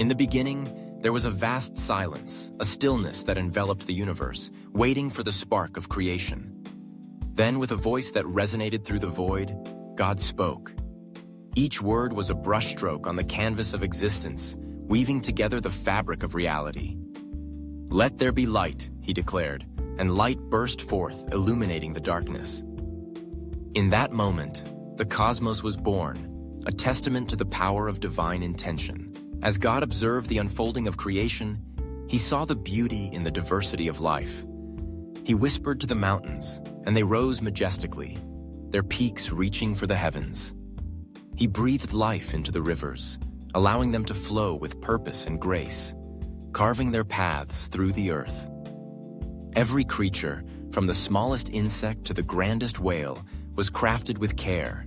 In the beginning, there was a vast silence, a stillness that enveloped the universe, waiting for the spark of creation. Then, with a voice that resonated through the void, God spoke. Each word was a brushstroke on the canvas of existence, weaving together the fabric of reality. "Let there be light," he declared, and light burst forth, illuminating the darkness. In that moment, the cosmos was born, a testament to the power of divine intention. As God observed the unfolding of creation, he saw the beauty in the diversity of life. He whispered to the mountains, and they rose majestically, their peaks reaching for the heavens. He breathed life into the rivers, allowing them to flow with purpose and grace, carving their paths through the earth. Every creature, from the smallest insect to the grandest whale, was crafted with care,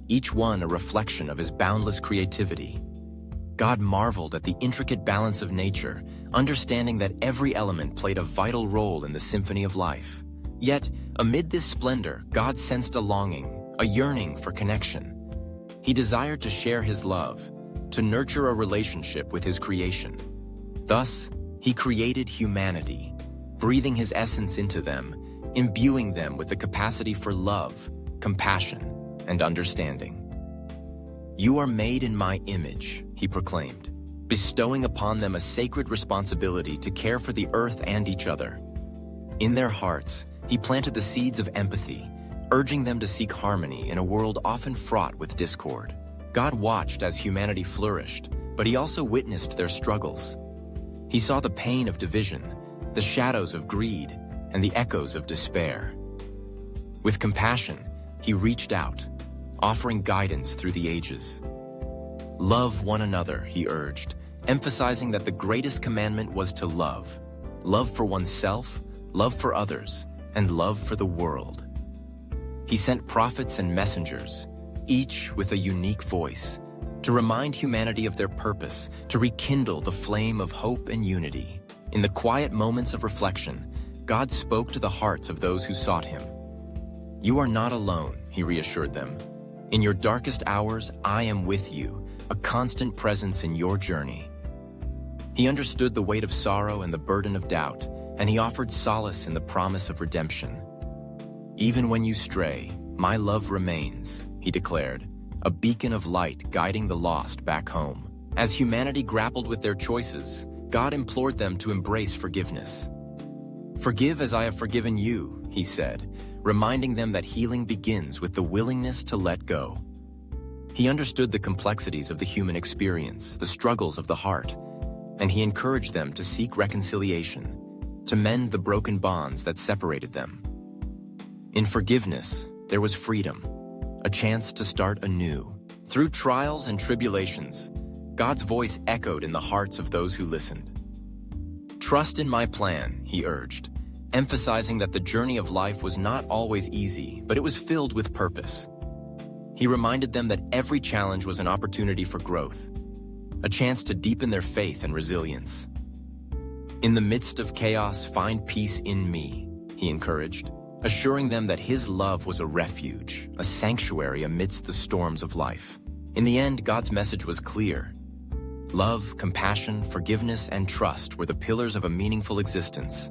each one a reflection of his boundless creativity. God marveled at the intricate balance of nature, understanding that every element played a vital role in the symphony of life. Yet, amid this splendor, God sensed a longing, a yearning for connection. He desired to share his love, to nurture a relationship with his creation. Thus, he created humanity, breathing his essence into them, imbuing them with the capacity for love, compassion, and understanding. "You are made in my image," he proclaimed, bestowing upon them a sacred responsibility to care for the earth and each other. In their hearts, he planted the seeds of empathy, urging them to seek harmony in a world often fraught with discord. God watched as humanity flourished, but he also witnessed their struggles. He saw the pain of division, the shadows of greed, and the echoes of despair. With compassion, he reached out, offering guidance through the ages. "Love one another," he urged, emphasizing that the greatest commandment was to love. Love for oneself, love for others, and love for the world. He sent prophets and messengers, each with a unique voice, to remind humanity of their purpose, to rekindle the flame of hope and unity. In the quiet moments of reflection, God spoke to the hearts of those who sought him. "You are not alone," he reassured them. "In your darkest hours, I am with you, a constant presence in your journey." He understood the weight of sorrow and the burden of doubt, and he offered solace in the promise of redemption. "Even when you stray, my love remains," he declared, a beacon of light guiding the lost back home. As humanity grappled with their choices, God implored them to embrace forgiveness. "Forgive as I have forgiven you," he said, reminding them that healing begins with the willingness to let go. He understood the complexities of the human experience, the struggles of the heart, and he encouraged them to seek reconciliation, to mend the broken bonds that separated them. In forgiveness, there was freedom, a chance to start anew. Through trials and tribulations, God's voice echoed in the hearts of those who listened. "Trust in my plan," he urged, emphasizing that the journey of life was not always easy, but it was filled with purpose. He reminded them that every challenge was an opportunity for growth, a chance to deepen their faith and resilience. "In the midst of chaos, find peace in me," he encouraged, assuring them that his love was a refuge, a sanctuary amidst the storms of life. In the end, God's message was clear. Love, compassion, forgiveness, and trust were the pillars of a meaningful existence.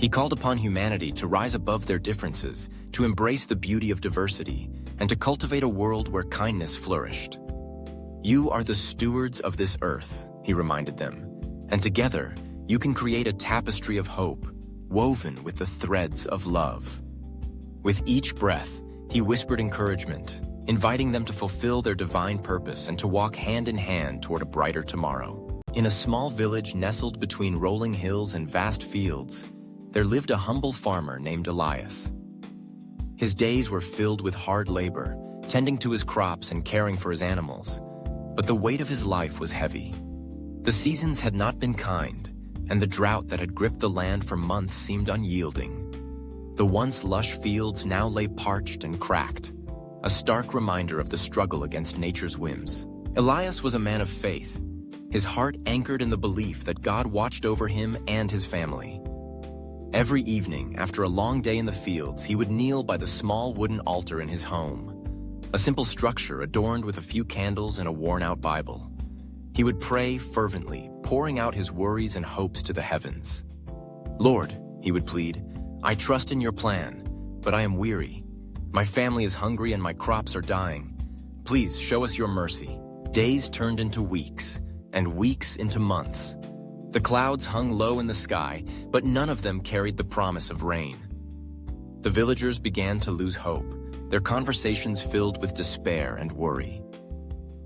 He called upon humanity to rise above their differences, to embrace the beauty of diversity, and to cultivate a world where kindness flourished. "You are the stewards of this earth," he reminded them, "and together you can create a tapestry of hope, woven with the threads of love." With each breath, he whispered encouragement, inviting them to fulfill their divine purpose and to walk hand in hand toward a brighter tomorrow. In a small village nestled between rolling hills and vast fields, there lived a humble farmer named Elias. His days were filled with hard labor, tending to his crops and caring for his animals, but the weight of his life was heavy. The seasons had not been kind, and the drought that had gripped the land for months seemed unyielding. The once lush fields now lay parched and cracked, a stark reminder of the struggle against nature's whims. Elias was a man of faith, his heart anchored in the belief that God watched over him and his family. Every evening, after a long day in the fields, he would kneel by the small wooden altar in his home, a simple structure adorned with a few candles and a worn-out Bible. He would pray fervently, pouring out his worries and hopes to the heavens. "Lord," he would plead, "I trust in your plan, but I am weary. My family is hungry and my crops are dying. Please show us your mercy." Days turned into weeks, and weeks into months. The clouds hung low in the sky, but none of them carried the promise of rain. The villagers began to lose hope, their conversations filled with despair and worry.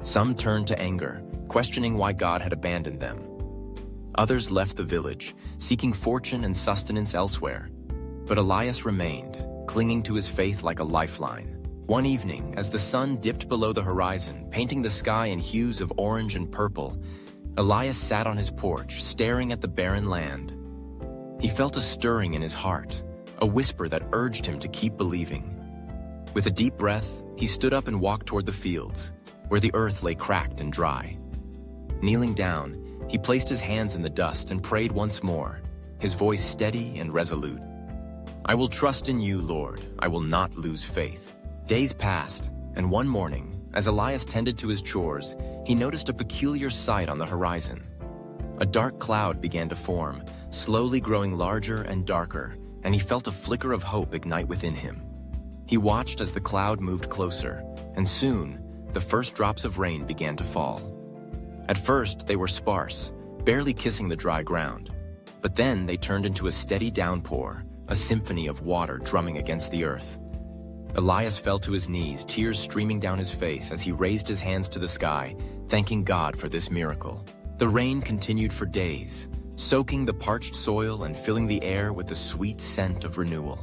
Some turned to anger, questioning why God had abandoned them. Others left the village, seeking fortune and sustenance elsewhere. But Elias remained, clinging to his faith like a lifeline. One evening, as the sun dipped below the horizon, painting the sky in hues of orange and purple, Elias sat on his porch, staring at the barren land. He felt a stirring in his heart, a whisper that urged him to keep believing. With a deep breath, he stood up and walked toward the fields, where the earth lay cracked and dry. Kneeling down, he placed his hands in the dust and prayed once more, his voice steady and resolute. "I will trust in you, Lord. I will not lose faith." Days passed, and one morning, as Elias tended to his chores, he noticed a peculiar sight on the horizon. A dark cloud began to form, slowly growing larger and darker, and he felt a flicker of hope ignite within him. He watched as the cloud moved closer, and soon, the first drops of rain began to fall. At first, they were sparse, barely kissing the dry ground. But then they turned into a steady downpour, a symphony of water drumming against the earth. Elias fell to his knees, tears streaming down his face as he raised his hands to the sky, thanking God for this miracle. The rain continued for days, soaking the parched soil and filling the air with the sweet scent of renewal.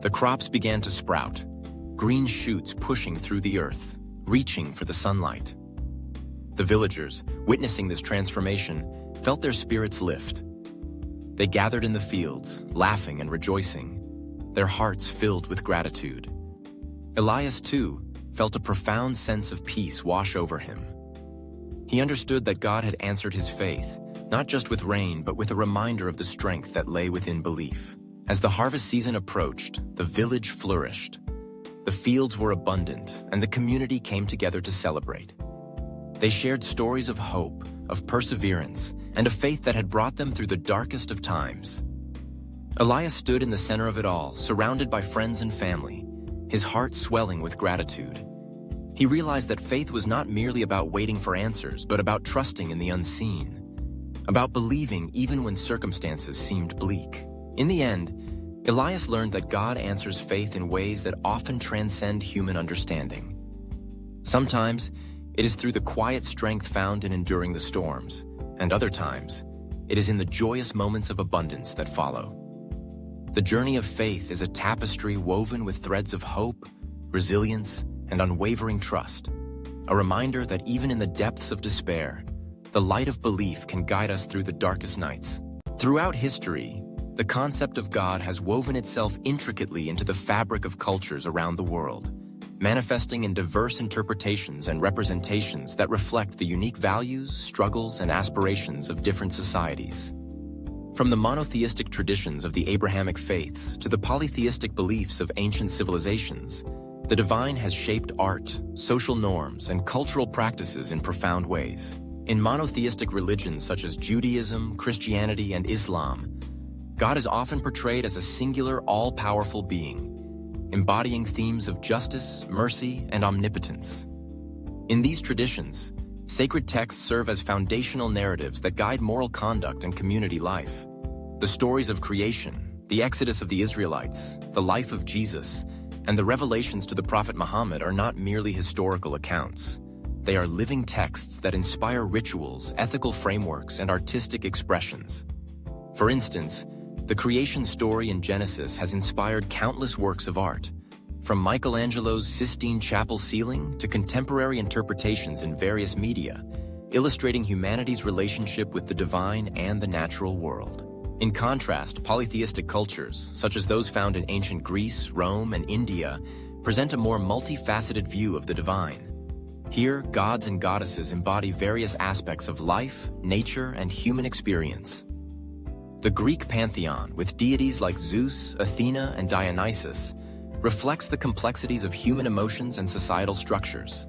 The crops began to sprout, green shoots pushing through the earth, reaching for the sunlight. The villagers, witnessing this transformation, felt their spirits lift. They gathered in the fields, laughing and rejoicing, their hearts filled with gratitude. Elias, too, felt a profound sense of peace wash over him. He understood that God had answered his faith, not just with rain, but with a reminder of the strength that lay within belief. As the harvest season approached, the village flourished. The fields were abundant, and the community came together to celebrate. They shared stories of hope, of perseverance, and a faith that had brought them through the darkest of times. Elias stood in the center of it all, surrounded by friends and family, his heart swelling with gratitude. He realized that faith was not merely about waiting for answers, but about trusting in the unseen, about believing even when circumstances seemed bleak. In the end, Elias learned that God answers faith in ways that often transcend human understanding. Sometimes, it is through the quiet strength found in enduring the storms, and other times, it is in the joyous moments of abundance that follow. The journey of faith is a tapestry woven with threads of hope, resilience, and unwavering trust, a reminder that even in the depths of despair, the light of belief can guide us through the darkest nights. Throughout history, the concept of God has woven itself intricately into the fabric of cultures around the world, manifesting in diverse interpretations and representations that reflect the unique values, struggles, and aspirations of different societies. From the monotheistic traditions of the Abrahamic faiths to the polytheistic beliefs of ancient civilizations, the divine has shaped art, social norms, and cultural practices in profound ways. In monotheistic religions such as Judaism, Christianity, and Islam, God is often portrayed as a singular, all-powerful being, embodying themes of justice, mercy, and omnipotence. In these traditions, sacred texts serve as foundational narratives that guide moral conduct and community life. The stories of creation, the exodus of the Israelites, the life of Jesus, and the revelations to the Prophet Muhammad are not merely historical accounts. They are living texts that inspire rituals, ethical frameworks, and artistic expressions. For instance, the creation story in Genesis has inspired countless works of art, from Michelangelo's Sistine Chapel ceiling to contemporary interpretations in various media, illustrating humanity's relationship with the divine and the natural world. In contrast, polytheistic cultures, such as those found in ancient Greece, Rome, and India, present a more multifaceted view of the divine. Here, gods and goddesses embody various aspects of life, nature, and human experience. The Greek pantheon, with deities like Zeus, Athena, and Dionysus, reflects the complexities of human emotions and societal structures.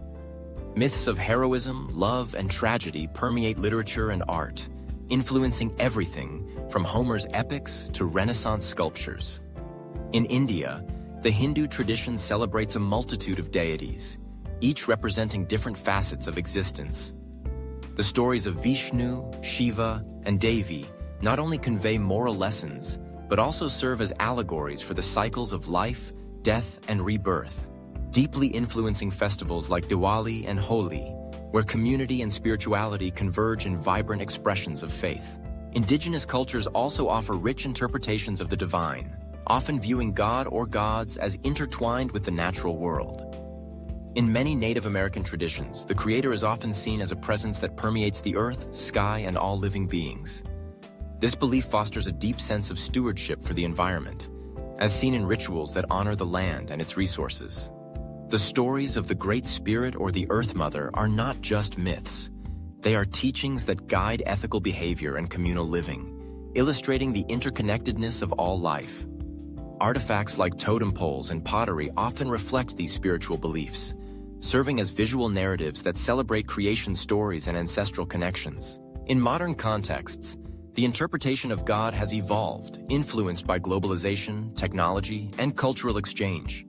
Myths of heroism, love, and tragedy permeate literature and art, influencing everything from Homer's epics to Renaissance sculptures. In India, the Hindu tradition celebrates a multitude of deities, each representing different facets of existence. The stories of Vishnu, Shiva, and Devi not only convey moral lessons, but also serve as allegories for the cycles of life, death, and rebirth, deeply influencing festivals like Diwali and Holi, where community and spirituality converge in vibrant expressions of faith. Indigenous cultures also offer rich interpretations of the divine, often viewing God or gods as intertwined with the natural world. In many Native American traditions, the Creator is often seen as a presence that permeates the earth, sky, and all living beings. This belief fosters a deep sense of stewardship for the environment, as seen in rituals that honor the land and its resources. The stories of the Great Spirit or the Earth Mother are not just myths. They are teachings that guide ethical behavior and communal living, illustrating the interconnectedness of all life. Artifacts like totem poles and pottery often reflect these spiritual beliefs, serving as visual narratives that celebrate creation stories and ancestral connections. In modern contexts, the interpretation of God has evolved, influenced by globalization, technology, and cultural exchange.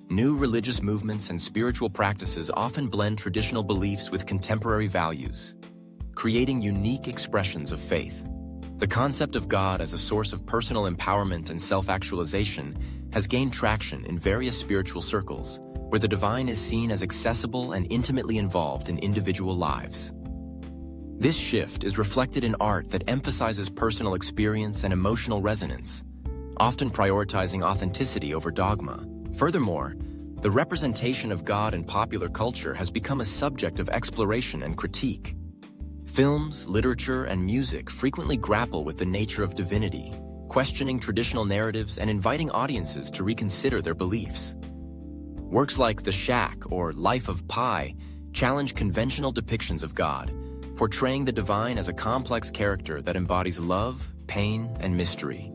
New religious movements and spiritual practices often blend traditional beliefs with contemporary values, creating unique expressions of faith. The concept of God as a source of personal empowerment and self-actualization has gained traction in various spiritual circles, where the divine is seen as accessible and intimately involved in individual lives. This shift is reflected in art that emphasizes personal experience and emotional resonance, often prioritizing authenticity over dogma. Furthermore, the representation of God in popular culture has become a subject of exploration and critique. Films, literature, and music frequently grapple with the nature of divinity, questioning traditional narratives and inviting audiences to reconsider their beliefs. Works like The Shack or Life of Pi challenge conventional depictions of God, portraying the divine as a complex character that embodies love, pain, and mystery.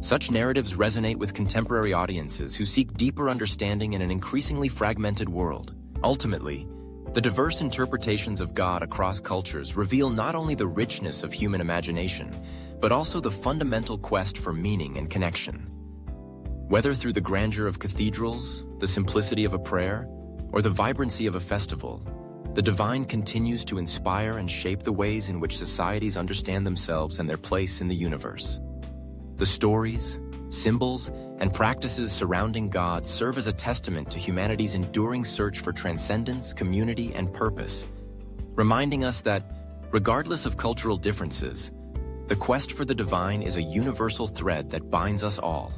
Such narratives resonate with contemporary audiences who seek deeper understanding in an increasingly fragmented world. Ultimately, the diverse interpretations of God across cultures reveal not only the richness of human imagination, but also the fundamental quest for meaning and connection. Whether through the grandeur of cathedrals, the simplicity of a prayer, or the vibrancy of a festival, the divine continues to inspire and shape the ways in which societies understand themselves and their place in the universe. The stories, symbols, and practices surrounding God serve as a testament to humanity's enduring search for transcendence, community, and purpose, reminding us that, regardless of cultural differences, the quest for the divine is a universal thread that binds us all.